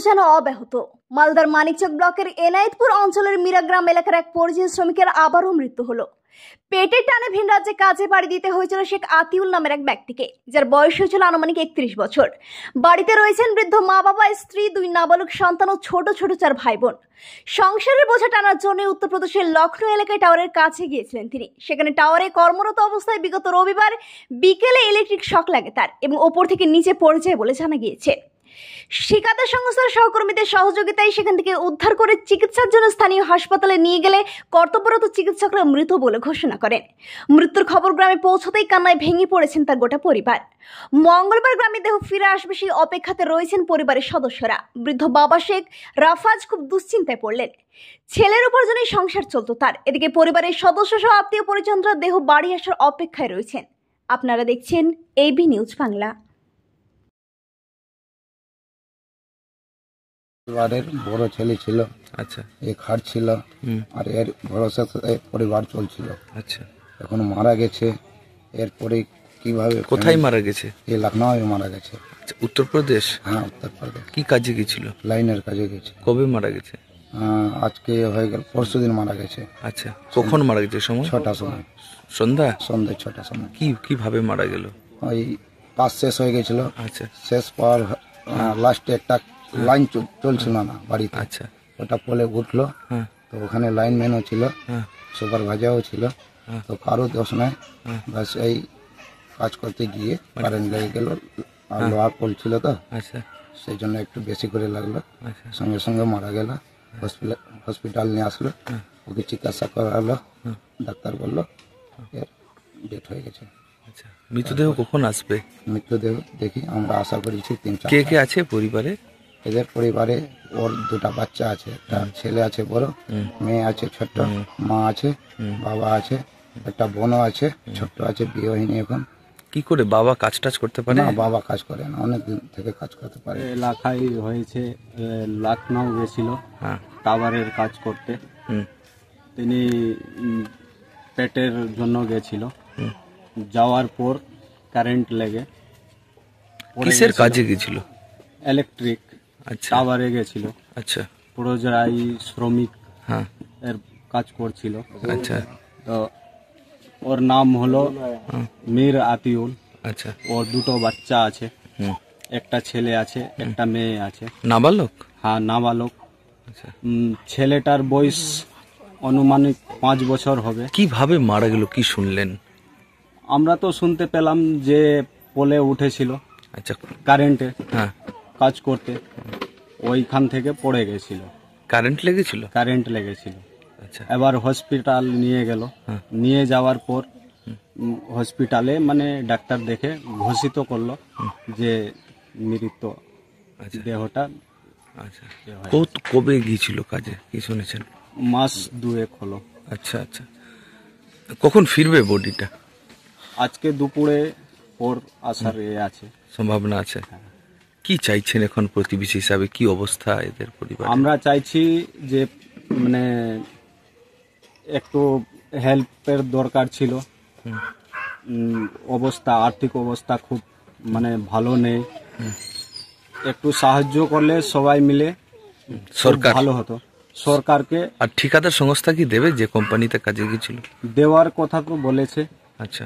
যেন অব্যাহত। মালদার মানিকচক ব্লকের এনায়েতপুর অঞ্চলের মিরাগ্রাম এলাকার এক পরিযায়ী শ্রমিকের আবারও মৃত্যু হলো। পেটের টানে ভিন রাজ্যে কাজে পাড়ি দিতে হয়েছিল শেখ আতিউল নামের এক ব্যক্তিকে, যার বয়স হয়েছিল আনুমানিক 31 বছর। বাড়িতে রয়েছেন বৃদ্ধ মা বাবা, স্ত্রী, 2 নাবালক সন্তান ও ছোট ছোট 4 ভাই বোন। সংসারের বোঝা টানার জন্য উত্তরপ্রদেশের লখনৌ এলাকায় টাওয়ারের কাছে গিয়েছিলেন তিনি। সেখানে টাওয়ারে কর্মরত অবস্থায় বিগত রবিবার বিকেলে ইলেকট্রিক শক লাগে তার এবং ওপর থেকে নিচে পড়ে যায় বলে জানা গিয়েছে। ঠিকাদার সংস্থার সহকর্মীদের সহযোগিতায় সেখান থেকে উদ্ধার করে চিকিৎসার জন্য স্থানীয় হাসপাতালে নিয়ে গেলে কর্তব্যরত চিকিৎসকরা মৃত বলে ঘোষণা করেন। মৃত্যুর খবর গ্রামে পৌঁছতেই কান্নায় ভেঙে পড়েছেন তার গোটা পরিবার। মঙ্গলবার গ্রামে দেহ ফিরে আসবে সেই অপেক্ষাতে রয়েছেন পরিবারের সদস্যরা। বৃদ্ধ বাবা শেখ রাফাজ খুব দুশ্চিন্তায় পড়লেন। ছেলের উপার্জনেই সংসার চলত তার। এদিকে পরিবারের সদস্য সহ আত্মীয় পরিজনরা দেহ বাড়ি আসার অপেক্ষায় রয়েছেন। আপনারা দেখছেন এবি নিউজ বাংলা। পরিবারের বড় ছেলে ছিল, আচ্ছা, এ খাট ছিল আর এর ভরসাতে পরিবার চলছিল। আচ্ছা, এখন মারা গেছে। এরপরে কিভাবে কোথায় মারা গেছে? এ লখনৌ মারা গেছে। আচ্ছা, উত্তরপ্রদেশ? হ্যাঁ, উত্তরপ্রদেশ। কি কাজে গেছিল? লাইনের কাজে গেছে। কবে মারা গেছে? আজকে হয়ে গেল, পরশুদিন মারা গেছে। আচ্ছা, কখন মারা গেছে? সময় 6টার সময়, সন্ধ্যা 6টার সময়। কিভাবে মারা গেল? ওই কাজ শেষ হয়ে গেছিল। আচ্ছা, শেষ পর লাস্টে একটা লাইন চলছিল না বাড়িতে। আচ্ছা, ওটা পোলে উঠলো। হ্যাঁ, তো ওখানে লাইনম্যানও ছিল, হ্যাঁ, সুপারভাইজারও ছিল। হ্যাঁ। তো কারো দোষ নাই, হ্যাঁ। বাস এই কাজ করতে গিয়ে কারেন্ট লেগে গেল। আর লোহার পোল ছিল তো, আচ্ছা, সেই জন্য একটু বেশি করে লাগলো। আচ্ছা, সঙ্গে সঙ্গে মারা গেল। হসপিটাল নিয়ে আসলো, ওকে চিকিৎসা করালো। ডাক্তার বললো এর ডেথ হয়ে গেছে। আচ্ছা। মৃতদেহ কখন আসবে? মৃত্যুদেহ দেখি আমরা আশা করেছি 3-4। কে কে আছে পরিবারে? এদের পরিবারে ওর 2টা বাচ্চা আছে, একটা ছেলে আছে বড়, মেয়ে আছে ছোট্ট, মা আছে, বাবা আছে, একটা বোনও আছে, ছোট্ট আছে, বিয়ে হয়নি এখন। কি করে বাবা কাজ টাজ করতে পারে? না, বাবা কাজ করে না, অনেক দিন থেকে কাজ করতে পারে। এলাকায় হয়েছে, লখনৌ গেছিল হ্যাঁ, টাওয়ারের কাজ করতে। তিনি পেটের জন্য গেছিল। যাওয়ার পর কারেন্ট লেগে কিসের কাজে গেছিল? ইলেকট্রিক আচ্ছা, টাওয়ারে গেছিল। আচ্ছা, পরিযায়ী শ্রমিক হ্যাঁ, এর কাজ করছিল। আচ্ছা, তো ওর নাম হলো মীর আতিউল। আচ্ছা, ওর 2টো বাচ্চা আছে, হুম, একটা ছেলে আছে, একটা মেয়ে আছে। নাবালক? হ্যাঁ, নাবালক। আচ্ছা। ছেলেটার বয়স আনুমানিক 5 বছর হবে। কিভাবে মারা গেল কি শুনলেন? আমরা তো শুনতে পেলাম যে পোলে উঠেছিল আচ্ছা, কারেন্টে হ্যাঁ, কাজ করতে, ওইখান থেকে পড়ে গেছিল, কারেন্ট লেগেছিল? কারেন্ট লেগেছিল। আচ্ছা, এবার হসপিটাল নিয়ে গেল। নিয়ে যাওয়ার পর হসপিটালে মানে ডাক্তার দেখে ঘোষিত করলো যে মৃত আচ্ছা, দেহটা। আচ্ছা। কবে গিয়েছিল কাজে কি শুনেছেন? মাস 2 হলো। আচ্ছা, আচ্ছা। কখন ফিরবে বডিটা? আজকে দুপুরে পর আসার আছে, সম্ভাবনা আছে। কি চাইছেন এখন প্রতিবেশী হিসাবে? কি অবস্থা এদের পরিবার? আমরা চাইছি যে মানে একটু হেল্পের দরকার ছিল। অবস্থা, আর্থিক অবস্থা খুব মানে ভালো নেই। একটু সাহায্য করলে সবাই মিলে সরকার ভালো হতো। সরকারকে আর ঠিকাদার সংস্থা কি দেবে যে কোম্পানিতে কাজে গিয়েছিল? দেওয়ার কথা তো বলেছে। আচ্ছা,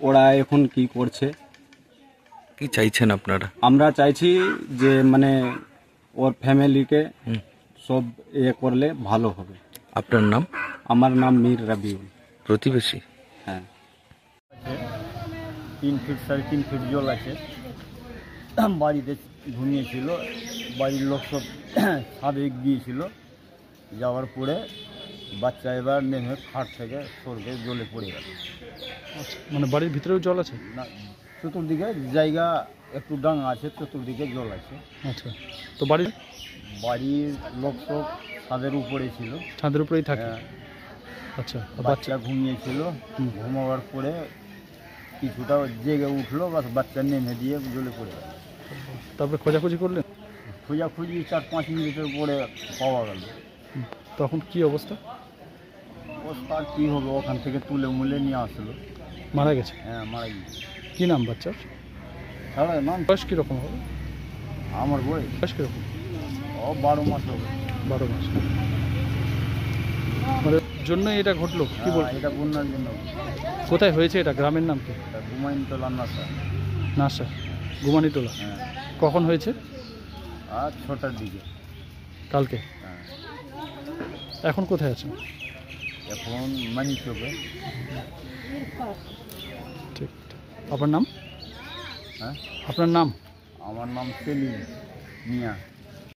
ওরা এখন কি করছে? কি চাইছেন আপনারা? আমরা চাইছি যে মানে ওর ফ্যামিলিকে সব করলে ভালো হবে। আপনার নাম? আমার নাম মীর রাবিউল। প্রতিবেশী? হ্যাঁ। 3 ফিট 3.5 ফিট জল আছে। বাড়িতে ঘুমিয়েছিল, বাড়ির লোক সব ছাদে গিয়েছিল। যাওয়ার পরে বাচ্চা এবার নেমে খাট থেকে সরকে জলে পড়ে গেল। মানে বাড়ির ভিতরেও জল আছে? না, চতুর্দিকে জায়গা একটু ডাঙা আছে, চতুর্দিকে জল আছে। আচ্ছা, তো বাড়ির লোক সব ছাদের উপরে ছিল। ছাদের উপরেই থাকে? হ্যাঁ। আচ্ছা, বাচ্চা ঘুমিয়েছিল, ঘুমাবার পরে কিছুটা জেগে উঠলো, বাচ্চা নেমে দিয়ে জলে পড়ে গেল। তারপরে খোঁজাখুঁজি করলেন? খোঁজাখুঁজি 4-5 মিনিটের পরে পাওয়া গেল। তখন কি অবস্থা? আর কী হবে, ওখান থেকে তুলে মুলে নিয়ে আসলো। মারা গেছে? হ্যাঁ, মারা গেছে। কি নাম বাচ্চার? তাহলে নাম বয়স কীরকম হবে? আমার বয়স বয়স কীরকম? ও 12 মাস হবে। 12 মাস। মানে জন্য এটা ঘটলো কি বল? এটা বন্যার জন্য। কোথায় হয়েছে এটা? গ্রামের নাম কি? গুমাইনতলা নাসা। নাসা, গুমানিটোলা। হ্যাঁ, কখন হয়েছে? আর 6টার দিকে। কালকে। হ্যাঁ, এখন কোথায় আছেন? এখন মানিকচকে। ঠিক। আপনার নাম? হ্যাঁ, আপনার নাম? আমার নাম সেলিম মিয়া।